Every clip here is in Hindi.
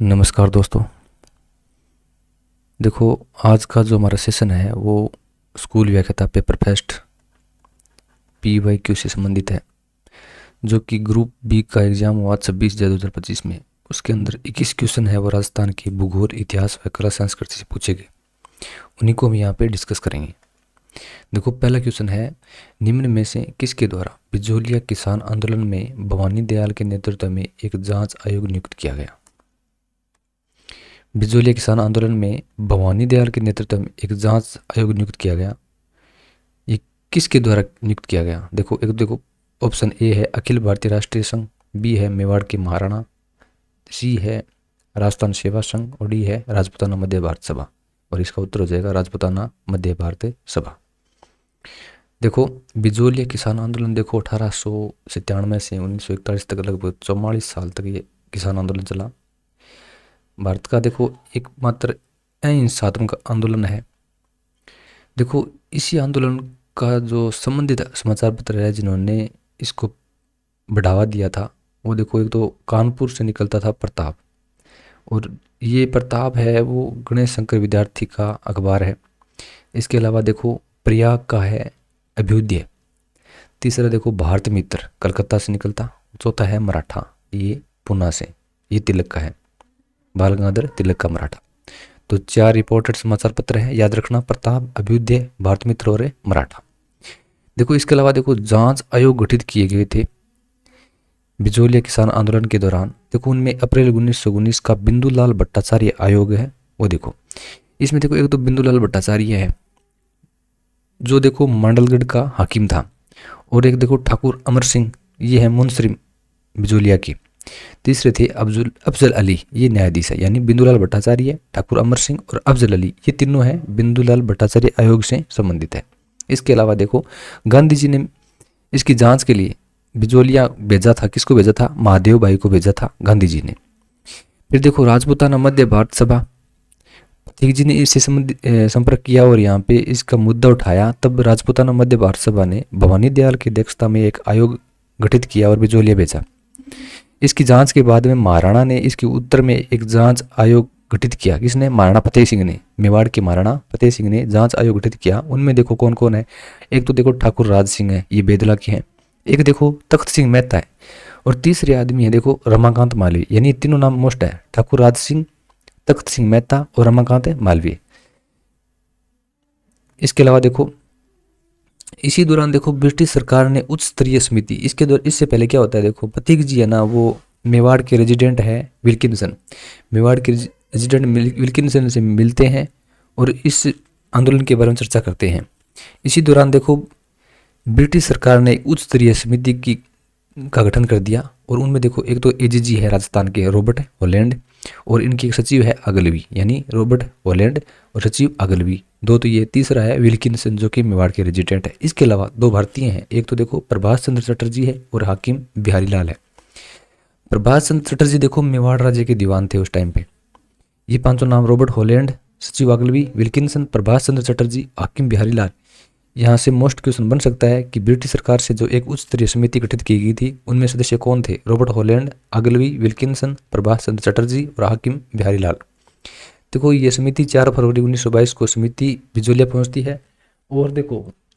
नमस्कार दोस्तों। देखो, आज का जो हमारा सेशन है वो स्कूल व्याख्याता पेपर फेस्ट PYQ से संबंधित है, जो कि ग्रुप बी का एग्जाम हुआ 26 जनवरी 2025 में। उसके अंदर 21 क्वेश्चन है वो राजस्थान के भूगोल, इतिहास व कला संस्कृति से पूछे गए। उन्हीं को हम यहाँ पे डिस्कस करेंगे। देखो, पहला क्वेश्चन है, निम्न में से किसके द्वारा बिजोलिया किसान आंदोलन में भवानी दयाल के नेतृत्व में एक जांच आयोग नियुक्त किया गया। बिजोलिया किसान आंदोलन में भवानी दयाल के नेतृत्व में एक जांच आयोग नियुक्त किया गया। ये किसके द्वारा नियुक्त किया गया? देखो, ऑप्शन ए है अखिल भारतीय राष्ट्रीय संघ, बी है मेवाड़ के महाराणा, सी है राजस्थान सेवा संघ और डी है राजपूताना मध्य भारत सभा। और इसका उत्तर हो जाएगा राजपूताना मध्य भारत सभा। देखो, बिजोलिया किसान आंदोलन 1897 से 1941 तक लगभग 44 साल तक ये किसान आंदोलन चला। भारत का एकमात्र अहिंसात्मक आंदोलन है। देखो, इसी आंदोलन का जो संबंधित समाचार पत्र है जिन्होंने इसको बढ़ावा दिया था, वो एक तो कानपुर से निकलता था प्रताप, और ये प्रताप है वो गणेश शंकर विद्यार्थी का अखबार है। इसके अलावा प्रयाग का है अभ्युदय। तीसरा भारत मित्र कलकत्ता से निकलता। चौथा है मराठा, ये पूना से, ये तिलक का है, बाल गंगाधर तिलक का मराठा। तो 4 रिपोर्टेड समाचार पत्र है, याद रखना, प्रताप, अभ्युदय, भारत मित्र और मराठा। इसके अलावा जांच आयोग गठित किए गए थे बिजोलिया किसान आंदोलन के दौरान। उनमें अप्रैल 1919 का बिंदुलाल भट्टाचार्य आयोग है। वो इसमें एक तो बिंदुलाल भट्टाचार्य है जो मंडलगढ़ का हाकिम था, और एक ठाकुर अमर सिंह, ये है मुंसरी बिजोलिया की। तीसरे थे अफजल अली, ये न्यायाधीश है, यानी बिंदुलाल भट्टाचार्य, ठाकुर अमर सिंह और अफजल अली, ये तीनों हैं बिंदुलाल भट्टाचार्य आयोग से संबंधित है। इसके अलावा गांधी जी ने इसकी जांच के लिए बिजोलिया भेजा था। किसको भेजा था? महादेव भाई को भेजा था गांधी जी ने। फिर राजपूताना मध्य भारत सभा, प्रतीक जी ने इससे संपर्क किया और यहाँ पे इसका मुद्दा उठाया। तब राजपूताना मध्य भारत सभा ने भवानी दयाल की अध्यक्षता में एक आयोग गठित किया और बिजोलिया भेजा। इसकी जांच के बाद में महाराणा ने इसके उत्तर में एक जांच आयोग गठित किया। किसने? महाराणा फतेह सिंह ने, मेवाड़ के महाराणा फतेह सिंह ने जांच आयोग गठित किया। उनमें कौन कौन है? एक तो ठाकुर राज सिंह है, ये बेदला के हैं। एक तख्त सिंह मेहता है, और तीसरे आदमी है रमाकांत मालवीय। यानी तीनों नाम मोस्ट है, ठाकुर राज सिंह, तख्त सिंह मेहता और रमाकांत मालवीय। इसके अलावा इसी दौरान ब्रिटिश सरकार ने उच्च स्तरीय समिति, इससे पहले क्या होता है, प्रतीक जी है ना, वो मेवाड़ के रेजिडेंट है विल्किंसन, मेवाड़ के रेजिडेंट विल्किंसन से मिलते हैं और इस आंदोलन के बारे में चर्चा करते हैं। इसी दौरान ब्रिटिश सरकार ने उच्च स्तरीय समिति का गठन कर दिया, और उनमें एक तो AGG है राजस्थान के रॉबर्ट हॉलैंड, और इनकी एक सचिव है अगलवी, यानी रॉबर्ट हॉलैंड और सचिव अगलवी, दो तो ये। तीसरा है विल्किंसन जो कि मेवाड़ के रेजिडेंट है। इसके अलावा 2 भारतीय हैं, एक तो प्रभाष चंद्र चटर्जी है और हाकिम बिहारी लाल है। प्रभाष चंद्र चटर्जी मेवाड़ राज्य के दीवान थे उस टाइम पे। ये 5 नाम, रॉबर्ट हॉलैंड, सचिव अगलवी, विल्किंसन, प्रभाष चंद्र चटर्जी, हाकिम बिहारी लाल। यहाँ से मोस्ट क्वेश्चन बन सकता है कि ब्रिटिश सरकार से जो एक उच्च स्तरीय समिति गठित की गई थी, उनमें सदस्य कौन थे? रॉबर्ट हॉलैंड, अगलवी, विल्किंसन, प्रभाष चंद्र चटर्जी और हाकिम बिहारी लाल। ये समिति 4 फरवरी 1922 को समिति बिजोलिया पहुंचती है। और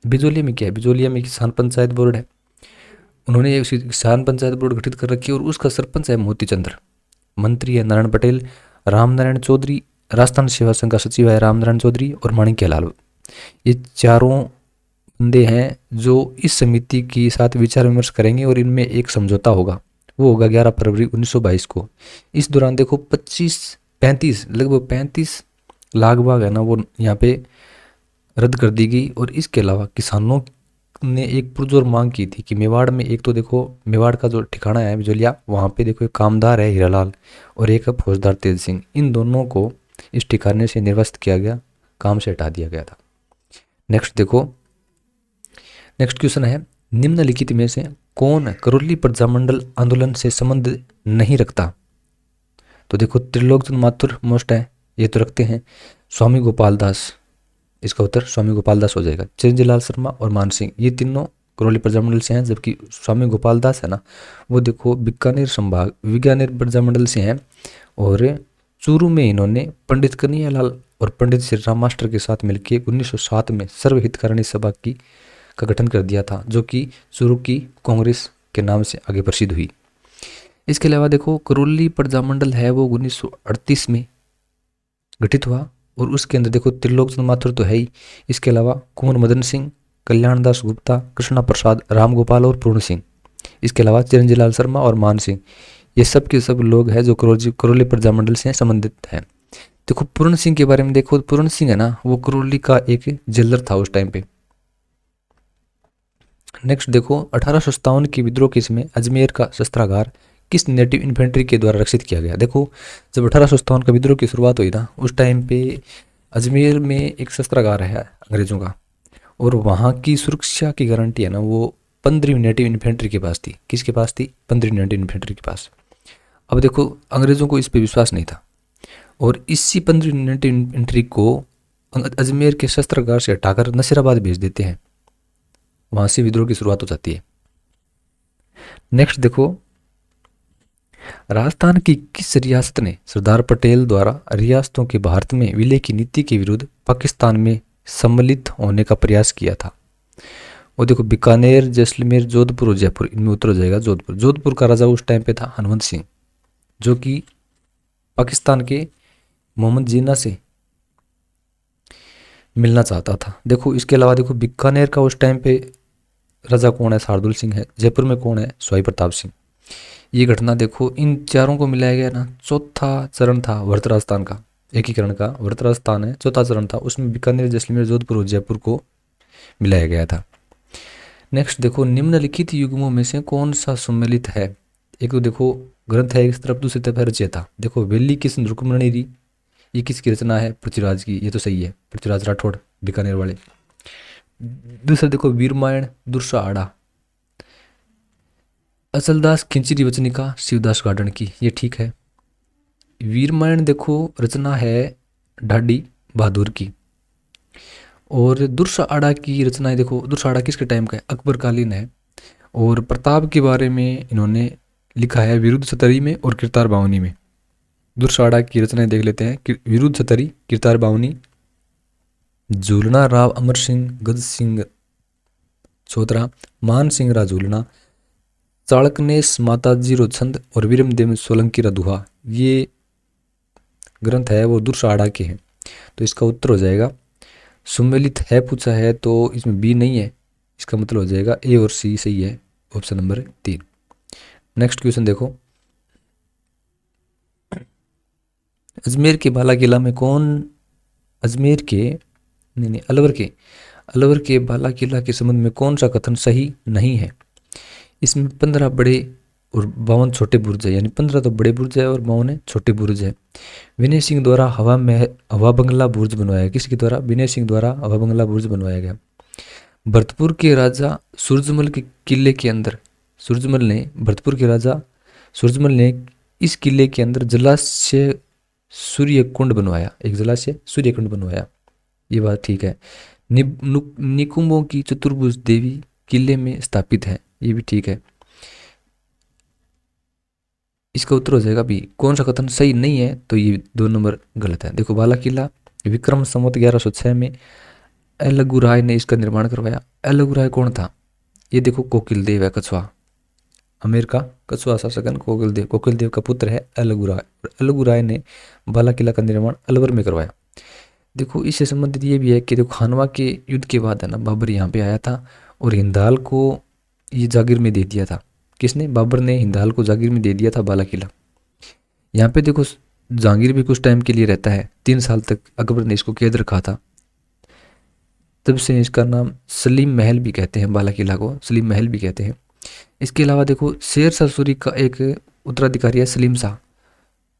बिजोलिया में क्या है? बिजोलिया में किसान पंचायत बोर्ड है। उन्होंने एक किसान पंचायत बोर्ड गठित कर रखी है, और उसका सरपंच है मोती चंद्र, मंत्री है नारायण पटेल, राम नारायण चौधरी, राजस्थान सेवा संघ का सचिव है राम नारायण चौधरी और माणिक्य लाल। ये चारों बंदे हैं जो इस समिति के साथ विचार विमर्श करेंगे, और इनमें एक समझौता होगा, वो होगा 11 फरवरी 1922 को। इस दौरान लगभग 35 लाख बाग है ना, वो यहाँ पे रद्द कर दी गई। और इसके अलावा किसानों ने एक पुरजोर मांग की थी कि मेवाड़ में एक तो मेवाड़ का जो ठिकाना है बिजोलिया, वहाँ पे एक कामदार है हीरालाल और एक फौजदार तेज सिंह, इन दोनों को इस ठिकाने से निर्वस्त किया गया, काम से हटा दिया गया था। नेक्स्ट क्वेश्चन है, निम्नलिखित में से कौन करौली प्रजामंडल आंदोलन से संबंध नहीं रखता? तो त्रिलोकचंद माथुर मोस्ट है, ये तो रखते हैं। स्वामी गोपाल दास, इसका उत्तर स्वामी गोपाल दास हो जाएगा। चिरंजीलाल शर्मा और मान सिंह, ये तीनों करौली प्रजामंडल से हैं, जबकि स्वामी गोपाल दास है ना, वो बीकानेर प्रजामंडल से हैं, और चूरू में इन्होंने पंडित कन्हैयालाल और पंडित श्री राम मास्टर के साथ मिलकर 1907 में सर्वहितकारिणी सभा का गठन कर दिया था, जो कि चूरू की कांग्रेस के नाम से आगे प्रसिद्ध हुई। इसके अलावा देखो करौली प्रजामंडल है वो 1938 में गठित हुआ, और उसके अंदर देखो त्रिलोकचंद माथुर तो है ही, इसके अलावा कुंवर मदन सिंह, कल्याणदास गुप्ता, कृष्णा प्रसाद, राम गोपाल और पूर्ण सिंह, इसके अलावा चिरंजीलाल शर्मा और मान सिंह, ये सब के सब लोग हैं जो करौली प्रजामंडल से संबंधित हैं। देखो पूर्ण सिंह के बारे में देखो, पूर्ण सिंह है ना वो करौली का एक जेलर था उस टाइम पे। नेक्स्ट देखो 1857 के विद्रोह के समय अजमेर का शस्त्रागार किस नेटिव इन्फेंट्री के द्वारा रक्षित किया गया। देखो जब 1857 का विद्रोह की शुरुआत हुई ना उस टाइम पे अजमेर में एक शस्त्रागार है अंग्रेजों का, और वहाँ की सुरक्षा की गारंटी है ना वो 15वीं नेटिव इन्फेंट्री के पास थी। किसके पास थी? 15वीं नेटिव इन्फेंट्री के पास। अब देखो अंग्रेजों को इस पे विश्वास नहीं था, और इसी 15वीं नेटिव इन्फेंट्री को अजमेर के शस्त्रागार से हटाकर नसीराबाद भेज देते हैं, वहां से विद्रोह की शुरुआत हो जाती है। नेक्स्ट देखो राजस्थान की किस रियासत ने सरदार पटेल द्वारा रियासतों के भारत में विलय की नीति के विरुद्ध पाकिस्तान में सम्मिलित होने का प्रयास किया था? वो देखो बीकानेर, जैसलमेर, जोधपुर और जयपुर, इनमें उत्तर हो जाएगा जोधपुर। जोधपुर का राजा उस टाइम पे था हनुमंत सिंह, जो कि पाकिस्तान के मोहम्मद जीना से मिलना चाहता था। देखो इसके अलावा देखो बीकानेर का उस टाइम पे राजा कौन है? शार्दुल सिंह है। जयपुर में कौन है? स्वाई प्रताप सिंह। ये घटना देखो इन चारों को मिलाया गया ना, चौथा चरण था भरत राजस्थान का एकीकरण का, भरत राजस्थान है चौथा चरण था, उसमें बीकानेर, जैसलमेर, जोधपुर और जयपुर को मिलाया गया था। नेक्स्ट देखो निम्नलिखित युग्मों में से कौन सा सम्मिलित है? एक तो देखो ग्रंथ है इस तरफ, दूसरी तरफ है रचयिता। देखो वेली किशन रुक्मणी री, ये किसकी रचना है? पृथ्वीराज की, ये तो सही है, पृथ्वीराज राठौड़ बीकानेर वाले। दूसरा देखो वीरमायण दुर्सा आड़ा, अचलदास खिंचरी वचनिका शिवदास गार्डन की, ये ठीक है। वीरमायण देखो रचना है ढाडी बहादुर की, और दुर्सा आड़ा की रचना है देखो, दुर्सा आड़ा किसके टाइम का है? अकबर कालीन है। और प्रताप के बारे में इन्होंने लिखा है विरुद्ध सतरी में और किरतार बावनी में। दुर्सा आड़ा की रचनाएं देख लेते हैं, विरुद्ध सतरी, किरतार बावनी, झूलना राव अमर सिंह, गज सिंह चौधरा, मान सिंह रा झूलना, चाणकनेस माताजी रो छंद और वीरमदेव सोलंकी रा दुहा, ये ग्रंथ है वो दुर्सा आड़ा के हैं। तो इसका उत्तर हो जाएगा सुमेलित है, पूछा है तो इसमें बी नहीं है, इसका मतलब हो जाएगा ए और सी सही है, ऑप्शन नंबर 3। नेक्स्ट क्वेश्चन देखो अजमेर के बाला किला में कौन, अजमेर के नहीं अलवर के बाला किला के संबंध में कौन सा कथन सही नहीं है? इसमें 15 बड़े और 52 छोटे बुर्ज है, यानी 15 तो बड़े बुर्ज है और 52 छोटे बुर्ज है। विनय सिंह द्वारा हवा बंगला बुर्ज बनवाया, किसके द्वारा? विनय सिंह द्वारा हवा बंगला बुर्ज बनवाया गया। भरतपुर के राजा सूरजमल के किले के अंदर भरतपुर के राजा सूरजमल ने इस किले के अंदर जलाशय सूर्य कुंड बनवाया, एक जलाशय सूर्य कुंड बनवाया, ये बात ठीक है। निकुंभों की चतुर्भुज देवी किले में स्थापित है, ये भी ठीक है। इसका उत्तर हो जाएगा बी। कौन सा कथन सही नहीं है? तो ये 2 नंबर गलत है। देखो बाला किला विक्रम संवत 1106 में अलगू राय ने इसका निर्माण करवाया। अलगू राय कौन था? ये देखो कोकिल देव है, कछुआ, अमेर का कछुआ शासक कोकिल देव का पुत्र है अलगू राय। अलगू राय ने बाला किला का निर्माण अलवर में करवाया। देखो इससे संबंधित ये भी है कि देखो खानवा के युद्ध के बाद है ना बाबर यहाँ पे आया था और हिंदाल को ये जागीर में दे दिया था। किसने? बाबर ने हिंदाल को जागीर में दे दिया था बाला किला। यहाँ पे देखो जहांगीर भी कुछ टाइम के लिए रहता है, 3 साल तक अकबर ने इसको कैद रखा था, तब से इसका नाम सलीम महल भी कहते हैं, बाला किला को सलीम महल भी कहते हैं। इसके अलावा देखो शेर शाह सूरी का एक उत्तराधिकारी है सलीम शाह।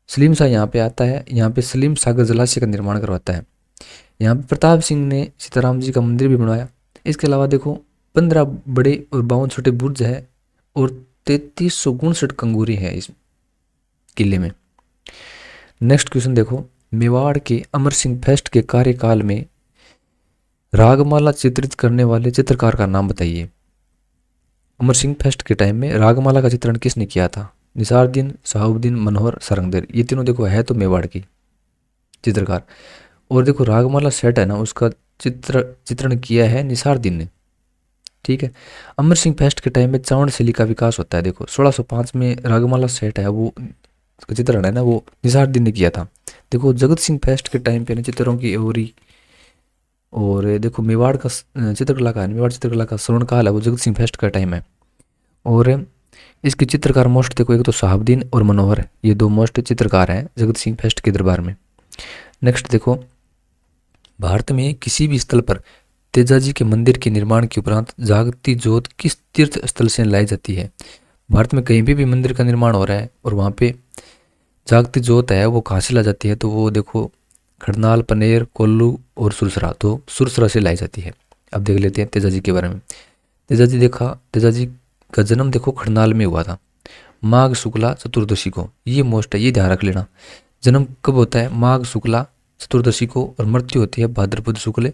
सलीम शाह यहाँ पे आता है, यहाँ पे सलीम सागर जलाशय का निर्माण करवाता है। यहाँ पे प्रताप सिंह ने सीताराम जी का मंदिर भी बनवाया। इसके अलावा देखो 15 बड़े और 52 छोटे बुर्ज है और 3359 कंगूरी है इस किले में। नेक्स्ट क्वेश्चन देखो मेवाड़ के अमर सिंह फेस्ट के कार्यकाल में रागमाला चित्रित करने वाले चित्रकार का नाम बताइए। अमर सिंह फेस्ट के टाइम में रागमाला का चित्रण किसने किया था? निसारुद्दीन, शहाबुद्दीन, मनोहर, सरंगदेर, ये तीनों देखो है तो मेवाड़ की। चित्रकार। और देखो रागमाला सेट है ना, उसका चित्रण किया है निसारदीन ने। ठीक है। अमर सिंह फेस्ट के टाइम में चावड़ शैली का विकास होता है। देखो 1605 में रागमाला सेट है वो चित्रण है ना, वो निसारदीन ने किया था। देखो जगत सिंह फेस्ट के टाइम पे ना चित्रों की एवरी, और देखो मेवाड़ का चित्रकला का है, मेवाड़ चित्रकला का स्वर्णकाल है वो जगत सिंह फेस्ट का टाइम है। और इसके चित्रकार मोस्ट देखो, एक तो शहाबुद्दीन और मनोहर, ये दो मोस्ट चित्रकार हैं जगत सिंह फेस्ट के दरबार में। नेक्स्ट देखो, भारत में किसी भी स्थल पर तेजाजी के मंदिर के निर्माण के उपरांत जागती जोत किस तीर्थ स्थल से लाई जाती है। भारत में कहीं भी मंदिर का निर्माण हो रहा है और वहाँ पे जागती जोत है वो कहाँ से ला जाती है, तो वो देखो खड़नाल, पनेर, कोल्लू और सुरसरा, तो सुरसरा से लाई जाती है। अब देख लेते हैं तेजाजी के बारे में। तेजाजी का जन्म देखो खड़नाल में हुआ था माघ शुक्ला चतुर्दशी को। ये मोस्ट है, ये ध्यान रख लेना। जन्म कब होता है? माघ शुक्ला चतुर्दशी को, और मृत्यु होती है भाद्रपद शुक्ल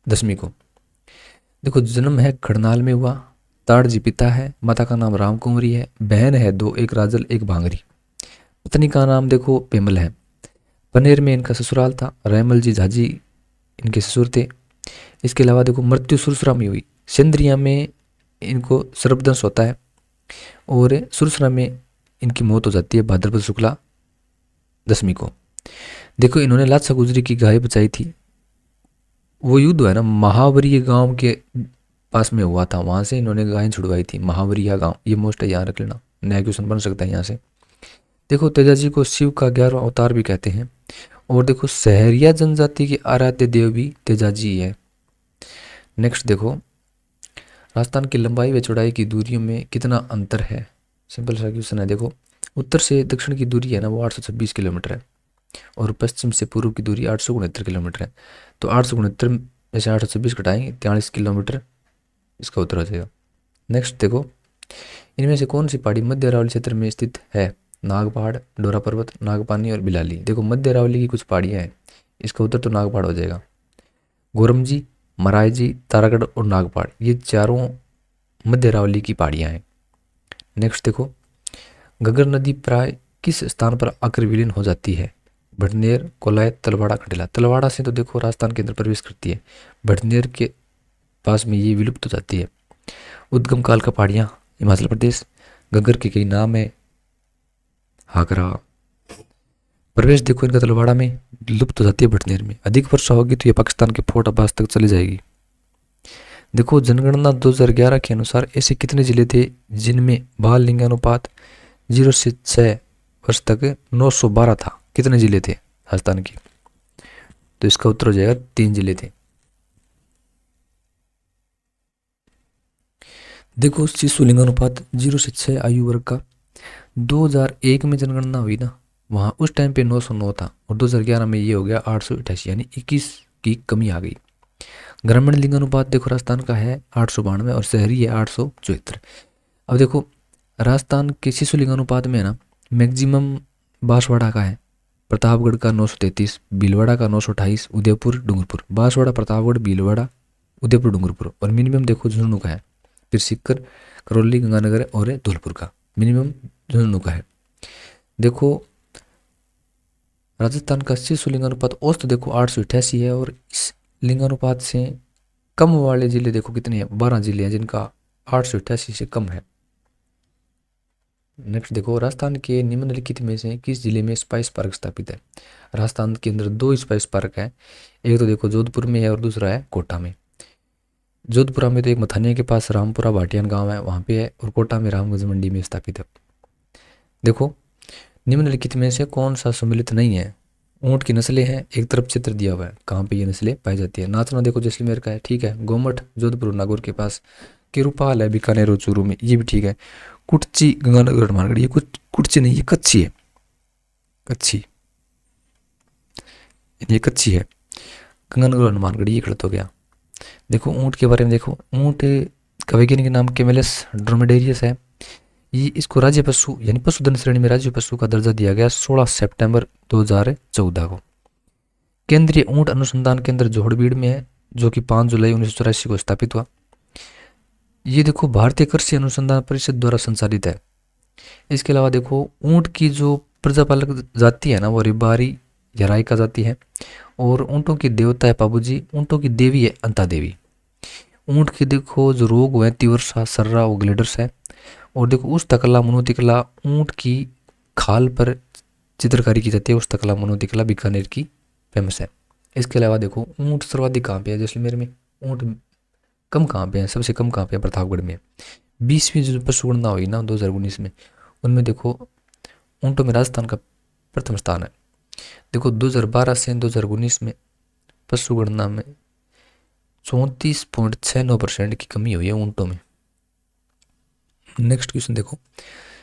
दशमी को। देखो जन्म है खड़नाल में हुआ। ताड़जी पिता है, माता का नाम राम कुंवरी है, बहन है दो, एक राजल एक भांगरी। पत्नी का नाम देखो पेमल है। पनेर में इनका ससुराल था, रैमल जी झाजी इनके ससुर थे। इसके अलावा देखो मृत्यु सुरसरा में हुई। सिंदरिया में इनको सर्पदंश होता है और सुरसरा में इनकी मौत हो जाती है भाद्रपद शुक्ला दशमी को। देखो इन्होंने लाचा गुजरी की गाय बचाई थी। वो युद्ध है ना महावरीय गांव के पास में हुआ था, वहां से इन्होंने गायें छुड़वाई थी, महावरीय गांव। ये मोस्ट है, याद रख लेना, नया क्वेश्चन बन सकता है यहाँ से। देखो तेजाजी को शिव का 11वां अवतार भी कहते हैं। और देखो सहरिया जनजाति के आराध्य देव भी तेजाजी है। नेक्स्ट देखो, राजस्थान की लंबाई व चौड़ाई की दूरियों में कितना अंतर है? सिंपल सा क्वेश्चन है। देखो उत्तर से दक्षिण की दूरी है ना वो 826 किलोमीटर है, और पश्चिम से पूर्व की दूरी 869 किलोमीटर है। तो 869 में से 826 घटाएंगे 43 किलोमीटर, इसका उत्तर हो जाएगा। नेक्स्ट देखो, इनमें से कौन सी पहाड़ी मध्य अरावली क्षेत्र में स्थित है? नाग पहाड़, डोरा पर्वत, नागपानी और बिलाली। देखो मध्य अरावली की कुछ पहाड़ियाँ हैं, इसका उत्तर तो नाग पहाड़ हो जाएगा। गोरमजी, मरायजी, तारागढ़ और नागपहाड़, ये चारों मध्य अरावली की पहाड़ियाँ हैं। नेक्स्ट देखो, घग्गर नदी प्राय किस स्थान पर आकर विलीन हो जाती है? भटनेर, कोलायत, तलवाड़ा, खंडेला। तलवाड़ा से तो देखो राजस्थान के अंदर प्रवेश करती है, भटनेर के पास में ये विलुप्त हो जाती है। उद्गम काल का पहाड़ियाँ हिमाचल प्रदेश। घग्गर के कई नाम है, हाकरा। प्रवेश देखो इनका तलवाड़ा में, लुप्त हो जाती है भटनेर में। अधिक वर्षा होगी तो ये पाकिस्तान के फोर्ट अब्बास तक चली जाएगी। देखो जनगणना 2011 के अनुसार ऐसे कितने जिले थे जिनमें बाल लिंगानुपात 0 से 6 वर्ष तक 912 था? कितने जिले थे राजस्थान के? तो इसका उत्तर हो जाएगा 3 जिले थे। देखो शिशु लिंगानुपात 0 से 6 आयु वर्ग का 2001 में जनगणना हुई ना, वहाँ उस टाइम पे 909 था, और 2011 में ये हो गया 888, यानी 21 की कमी आ गई। ग्रामीण लिंगानुपात देखो राजस्थान का है 892 और शहरी है 874। अब देखो राजस्थान के शिशु लिंगानुपात में है ना मैक्सिमम बांसवाड़ा का है, प्रतापगढ़ का 933, भीलवाड़ा का 928, उदयपुर, डूंगरपुर। बांसवाड़ा, प्रतापगढ़, भीलवाड़ा, उदयपुर, डूंगरपुर। और मिनिमम देखो झुंझुनू का है, फिर सीकर, करौली, गंगानगर और धौलपुर का मिनिमम झुंझुनू का है। देखो राजस्थान का शिशु लिंगानुपात औसत देखो 888 है, और इस लिंगानुपात से कम वाले जिले देखो कितने हैं? 12 जिले हैं जिनका 888 से कम है। नेक्स्ट देखो, राजस्थान के निम्नलिखित में से किस जिले में स्पाइस पार्क स्थापित है? राजस्थान के अंदर 2 स्पाइस पार्क है, एक तो देखो जोधपुर में है और दूसरा है कोटा में। जोधपुरा में तो एक मथानिया के पास रामपुरा भाटियान गांव है, वहाँ पे है, और कोटा में रामगंज मंडी में स्थापित है। देखो निम्नलिखित में से कौन सा सम्मिलित नहीं है? ऊँट की नस्लें हैं, एक तरफ चित्र दिया हुआ है कहाँ पे ये नस्लें पाई जाती है। नाचना देखो जैसलमेर का है, ठीक है। गोमठ जोधपुर नागौर के पास। किरूपाल है बीकानेर और चूरू में, ये भी ठीक है। कुटची गंगानगर हनुमानगढ़, ये कुछ कुटची नहीं, ये कच्ची है, कच्ची, ये कच्ची है। गंगानगर हनुमानगढ़ ये गलत हो गया। देखो ऊँट के बारे में देखो, ऊँट का वैज्ञानिक नाम कैमेलस ड्रोमेडेरियस है। ये इसको राज्य पशु यानी पशुधन श्रेणी में राज्य पशु का दर्जा दिया गया 16 सितंबर 2014 को। केंद्रीय ऊँट अनुसंधान केंद्र जोहड़बीड़ में है, जो कि 5 जुलाई 1984 को स्थापित हुआ। ये देखो भारतीय कृषि अनुसंधान परिषद द्वारा संचालित है। इसके अलावा देखो ऊँट की जो प्रजापालक जाति है ना वो रिबारी या राय कहा जाती है। और ऊँटों की देवता है पाबूजी, ऊँटों की देवी है अंता देवी। ऊँट के देखो जो रोग हुए तिवर्सा, सर्रा और ग्लेडर्स है। और देखो उस्तकला मनोतिकला, ऊँट की खाल पर चित्रकारी की जाती है। उस्तकला मनोतिकला बीकानेर की फेमस है। इसके अलावा देखो ऊँट सर्वाधिक कहाँ पे है जैसलमेर में, ऊँट कम कहाँ पे है, सबसे कम कहाँ पे है, प्रतापगढ़ में। 20वीं जो पशु गणना हुई ना 2019 में, उनमें देखो ऊँटों में राजस्थान का प्रथम स्थान है। देखो 2012 से 2019 में पशु गणना में 34.69% की कमी हुई है ऊँटों में। नेक्स्ट क्वेश्चन देखो,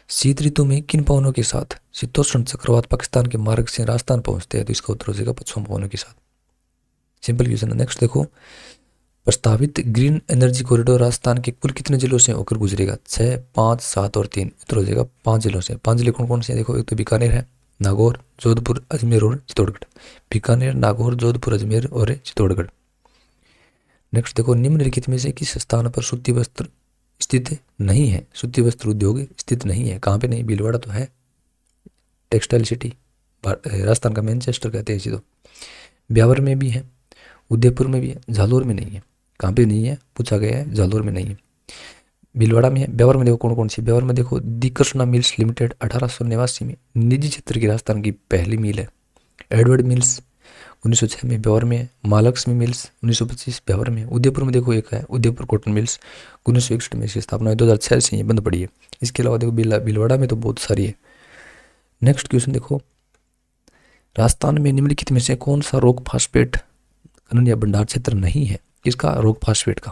शीत ऋतु में किन पवनों के साथ शीतोष्ण चक्रवात पाकिस्तान के मार्ग से राजस्थान पहुंचते हैं? तो इसका उत्तर हो जाएगा पश्चिम पवनों के साथ। सिंपल क्वेश्चन है। नेक्स्ट देखो, प्रस्तावित ग्रीन एनर्जी कॉरिडोर राजस्थान के कुल कितने जिलों से होकर गुजरेगा? 6, 5, 7 और 3। उत्तर हो जाएगा 5 जिलों से। 5 जिले कौन कौन से हैं? देखो एक तो बीकानेर है, नागौर, जोधपुर, अजमेर और चित्तौड़गढ़। बीकानेर, नागौर, जोधपुर, अजमेर और चित्तौड़गढ़। नेक्स्ट देखो, निम्नलिखित में से किस स्थान पर सूती वस्त्र स्थित नहीं है? सूती वस्त्र उद्योग स्थित नहीं है। कहाँ पे नहीं? भीलवाड़ा तो है, टेक्सटाइल सिटी, राजस्थान का मैनचेस्टर कहते हैं इसी। तो ब्यावर में भी है, उदयपुर में भी है, जालोर में नहीं है। कहाँ पे नहीं है पूछा गया है, जालोर में नहीं है, भीलवाड़ा में है। ब्यावर में देखो कौन कौन सी? ब्यावर में देखो दिकृष्णा मिल्स लिमिटेड 1889 में निजी क्षेत्र की राजस्थान की पहली मिल है। एडवर्ड मिल्स 1906 में ब्यावर में है। महालक्ष्मी मिल्स 1925 ब्यावर में। उदयपुर में देखो एक है उदयपुर कॉटन मिल्स, 1961 में इसकी स्थापना है, 2006 से ये बंद पड़ी है। इसके अलावा देखो भीलवाड़ा में तो बहुत सारी है। नेक्स्ट क्वेश्चन देखो, राजस्थान में निम्नलिखित में से कौन सा रॉक फास्फेट खनन या भंडार क्षेत्र नहीं है? किसका? रॉक फास्फेट का।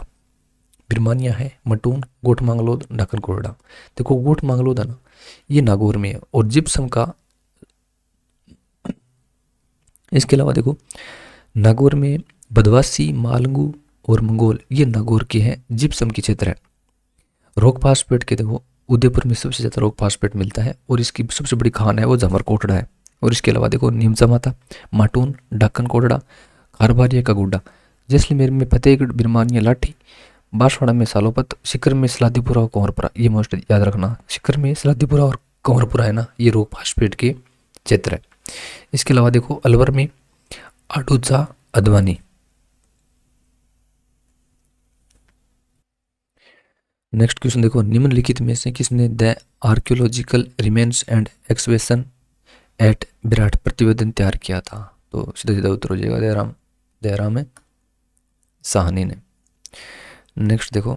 बिरमानिया है, मटून, गोठ मांगलोद, ढाकन कोरडा। देखो गोठ मांगलोद है ना, ये नागौर में है। और जिप्सम का, इसके अलावा देखो नागौर में बदवासी, मालंगू और मंगोल, ये नागौर के हैं, जिप्सम की क्षेत्र है। रॉक फास्फेट के देखो उदयपुर में सबसे ज़्यादा रॉक फास्फेट मिलता है और इसकी सबसे बड़ी खान है वो जमर कोटड़ा है। और इसके अलावा देखो नीमचा माता, माटून, ढाकन कोटड़ा, खारबारिया का गुड्डा, जैसलमेर में फतेहगढ़, बिरमानिया, लाठी, बांसवाड़ा में सालोपत, सिकर में सलादीपुरा और कंवरपुरा। ये मोस्ट याद रखना, सिकर में सलादीपुरा और कंवरपुरा है ना, ये रॉक फास्फेट के क्षेत्र है। इसके अलावा देखो अलवर में आडूचा, अदवानी। नेक्स्ट क्वेश्चन देखो, निम्नलिखित में से किसने the archaeological remains and excavation at Virat प्रतिवेदन तैयार किया था? तो सीधा सीधा उत्तर हो जाएगा दयाराम है साहनी ने। नेक्स्ट देखो,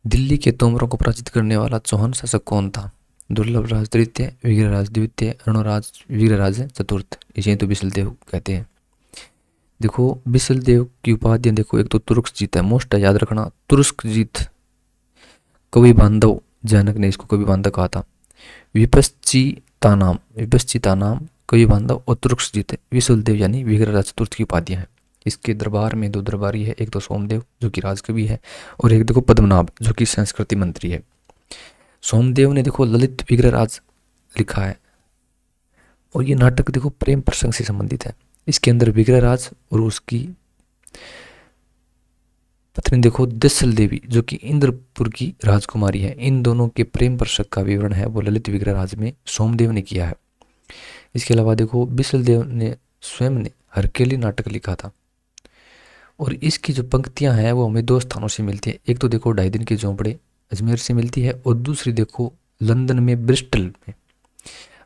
दिल्ली के तोमरों को पराजित करने वाला चौहान शासक कौन था? दुर्लभ राज तृतीय, वीरराज द्वितीय, अरुणराज वीरराज चतुर्थ। इसे तो बिसलदेव कहते हैं। देखो बिसलदेव की उपाधियां देखो, एक तो तुर्क जीत है, मोस्ट याद रखना, तुर्क जीत। कवि बांधव, जनक ने इसको कवि बांधव कहा था। विपश्चिता नाम कवि बांधव और तुर्क जीत, विसलदेव यानी वीरराज चतुर्थ की उपाधियां हैं। इसके दरबार में 2 दरबारी है, एक तो सोमदेव जो कि राजकवि है और एक देखो पद्मनाभ जो कि संस्कृति मंत्री है। सोमदेव ने देखो ललित विग्रहराज लिखा है और ये नाटक देखो प्रेम प्रसंग से संबंधित है। इसके अंदर विग्रहराज और उसकी पत्नी देखो दसल देवी जो कि इंद्रपुर की राजकुमारी है, इन दोनों के प्रेम प्रसंग का विवरण है वो ललित विग्रहराज में सोमदेव ने किया है। इसके अलावा देखो बिसलदेव ने स्वयं ने हरकेली नाटक लिखा था और इसकी जो पंक्तियां हैं वो हमें 2 स्थानों से मिलती है। एक तो देखो 2.5 दिन के झोंपड़े अजमेर से मिलती है और दूसरी देखो लंदन में ब्रिस्टल में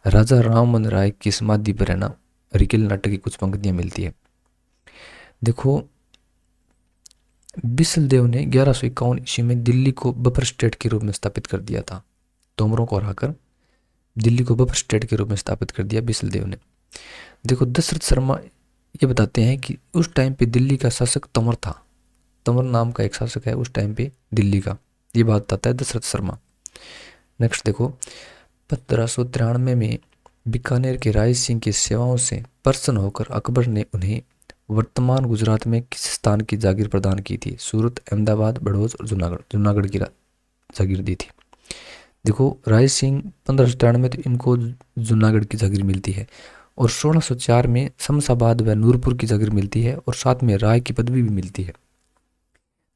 राजा राममोहन राय की समाधि पर है ना हरकेली नाटक की कुछ पंक्तियां मिलती है। देखो बिसलदेव ने 1151 ईस्वी में दिल्ली को बफर स्टेट के रूप में स्थापित कर दिया था। तोमरों को हराकर दिल्ली को बफर स्टेट के रूप में स्थापित कर दिया बिसलदेव ने। देखो दशरथ शर्मा ये बताते हैं कि उस टाइम पे दिल्ली का शासक तंवर था, तंवर नाम का एक शासक है उस टाइम पे दिल्ली का, ये बात बताता है दशरथ शर्मा। नेक्स्ट देखो 1593 में बीकानेर के राय सिंह की सेवाओं से प्रसन्न होकर अकबर ने उन्हें वर्तमान गुजरात में किस स्थान की जागीर प्रदान की थी? सूरत, अहमदाबाद, बड़ौज और जूनागढ़ की जागीर दी थी। देखो राय सिंह 1593 में तो इनको जूनागढ़ की जागीर मिलती है और 1604 में शमशाबाद व नूरपुर की जागीर मिलती है और साथ में राय की पदवी भी मिलती है।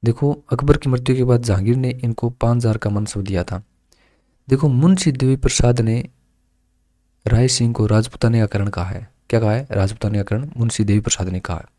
देखो अकबर की मृत्यु के बाद जहांगीर ने इनको 5000 का मनसब दिया था। देखो मुंशी देवी प्रसाद ने राय सिंह को राजपुताने का कारण कहा है, क्या कहा है, राजपूतानीकरण मुंशी देवी प्रसाद ने कहा है।